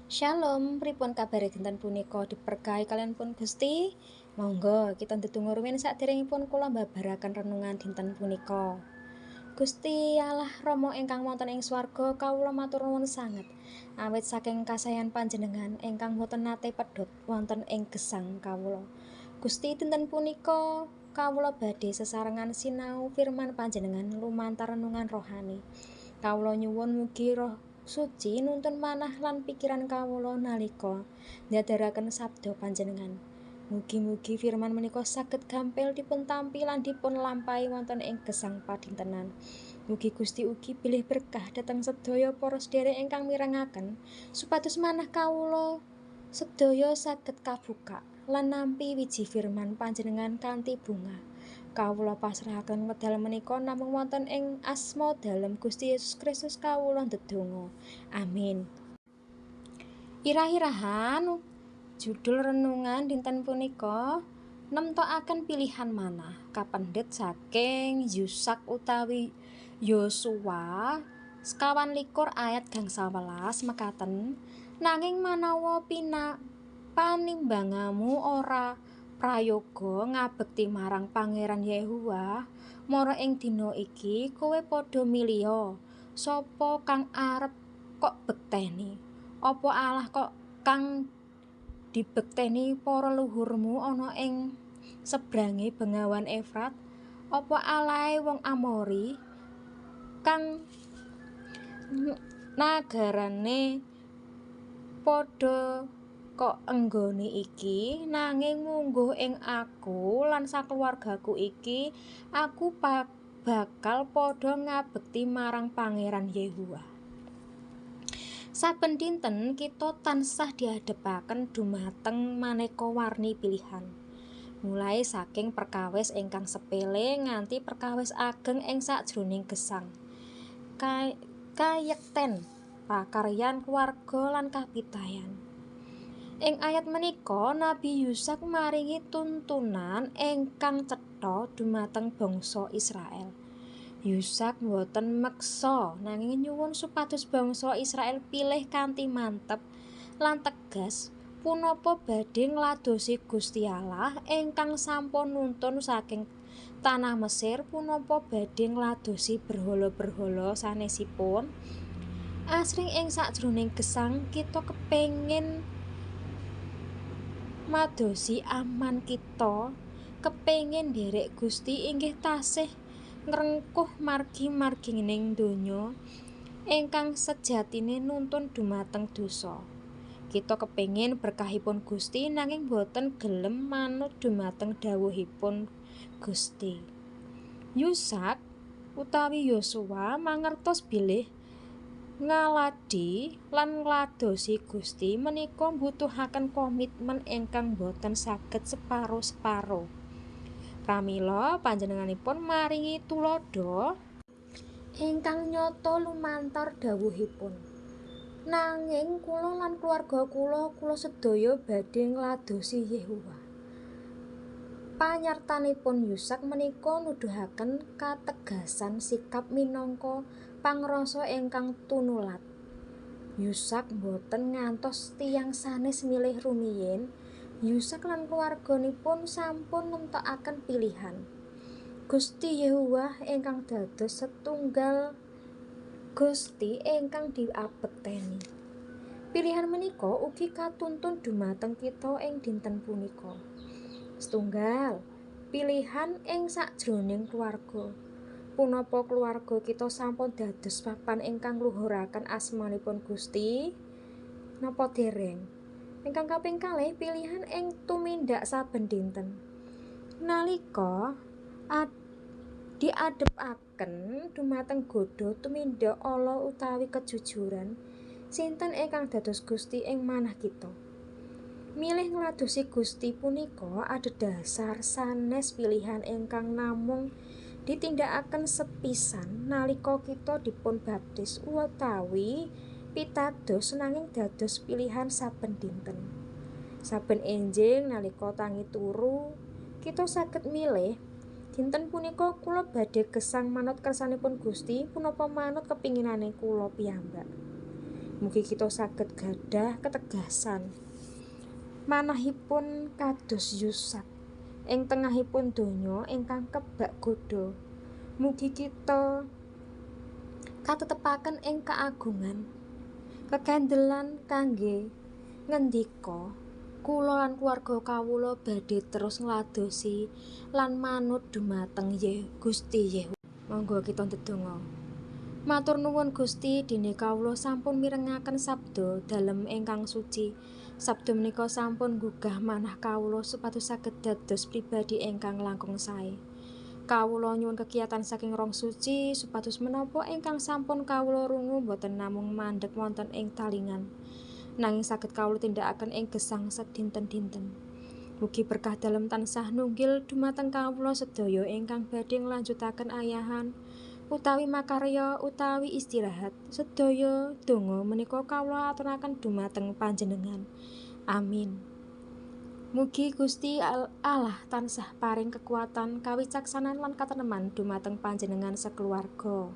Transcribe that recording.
Shalom, pripun kabare dinten punika diberkahi kalian pun Gusti? Monggo kita ndedonga rumiyin saderengipun kula mbabaraken renungan dinten punika. Gusti Allah Rama ingkang wonten ing swarga kawula matur nuwun sanget awit saking kasayan panjenengan ingkang boten nate pedhot wonten ing gesang kawula. Gusti dinten punika kawula badhe sesarengan sinau firman panjenengan lumantar renungan rohani. Kawula nyuwun mugi Roh Suci nuntun manah lan pikiran kawula nalika ndadaraken sabda panjenengan. Mugi-mugi firman menika saged gampil dipun tampi lan dipun lampahi wonten ing gesang padintenan. Mugi Gusti ugi bilih berkah dhateng sedaya para sedherek ingkang mirengaken supados manah kawula sedaya saged kabuka lan nampi wiji firman panjenengan kanthi bunga. Kawula pasrahaken wedal menika namung wonten ing asma dalem Gusti Yesus Kristus kawula ndedonga. Amin. Irah-irahan judul renungan dinten punika nemtokaken pilihan manah kapendhet saking Yusak utawi Yosua 21 ayat 11 mekaten, nanging manawa panimbangamu ora prayoga ngabekti marang Pangeran Yehuwa mara ing dina iki kowe padha milya sapa kang arep kok bekteni, apa Allah kok kang dibekteni para luhurmu ana ing sebrange bengawan Efrat, apa alahe wong Amori kang nagarane padha kok enggone iki, nanging mungguh ing aku lan sakeluargaku iki aku bakal padha ngabekti marang Pangeran Yehuwa. Saben dinten kita tansah dihadhepaken dumateng maneka warni pilihan. Mulai saking perkawis ingkang sepele nganti perkawis ageng ing sajroning gesang. Kayekten pakaryan keluarga lan kapitayan. Ing ayat menika Nabi Yusak maringi tuntunan ingkang cetha dumateng bangsa Israel. Yusak boten meksa nanging nyuwun supados bangsa Israel pilih kanthi mantep lan tegas punapa badhe ngladosi Gusti Allah ingkang sampun nuntun saking tanah Mesir, punapa badhe ngladosi berhala-berhala sanesipun. Asring ing sajroning gesang kita kepengin madosi aman kita, kepengin nderek Gusti inggih tasih ngrengkuh margi-margining donya ingkang sejatine nuntun dumateng dosa. Kita kepengin berkahipun Gusti nanging boten gelem manut dumateng dawuhipun Gusti. Yusak utawi Yosua mangertos bilih ngaladi lan ngladosi Gusti menika mbutuhaken komitmen ingkang boten saged separo-separo. Pramila panjenenganipun maringi tulodo ingkang nyata lumantar dawuhipun. Nanging kula lan keluarga kula sedaya badhe ngladosi Yehuwa. Panyartanipun Yusak menika nuduhaken kategasan sikap minangka pangrasa ingkang tunulat. Yusak boten ngantos tiyang sanes milih rumiyin. Yusak lan keluarganipun sampun nemtokaken pilihan. Gusti Yehuwa ingkang dados setunggal Gusti ingkang diabekteni. Pilihan menika ugi katuntun dumateng kita ing dinten punika. Setunggal pilihan ing sajroning keluarga. Punapa keluarga kita sampun dados papan ingkang luhuraken asmanipun Gusti? Napa dereng? Ingkang kaping kalih pilihan ing tumindak saben dinten. Nalika diadepaken dumateng godha tumindak ala utawi kejujuran, sinten ingkang dados Gusti ing manah kita? Milih ngladosi Gusti punika adhedhasar sanes pilihan ingkang namung ditindakaken sepisan nalika kita dipun baptis utawi pitados nanging dados pilihan saben dinten. Saben enjing nalika tangi turu kita saged milih dinten punika kula badhe gesang manut kersanipun Gusti punapa manut kepinginane kula piyambak. Mugi kita saged gadah ketegasan manahipun kados Yusak ing tengahipun donya ingkang kebak godha. Mugi kita katetepaken ing kaagungan kekandelan kangge ngendika kula lan keluarga kawula badhe terus ngladosi lan manut dumateng Gusti Yehuwa. Monggo kita ndedonga. Matur nuwun Gusti, dene kawula sampun mirengaken sabda dalem ingkang suci. Sabda menika sampun nggugah manah kawula supados saged dados pribadi ingkang langkung sae. Kawula nyuwun kekiyatan saking Roh Suci supados menapa ingkang sampun kawula rungu boten namung mandheg wonten ing talingan, nanging saged kawula tindakaken ing gesang sedinten-dinten. Mugi berkah dalem tansah nunggil dumateng kawula sedaya ingkang badhe nglanjutaken ayahan utawi makarya utawi istirahat. Sedaya donga menika kawula aturaken dumateng panjenengan. Amin. Mugi Gusti Allah tansah paring kekuatan, kawicaksanan lan kateneman dumateng panjenengan sakeluarga.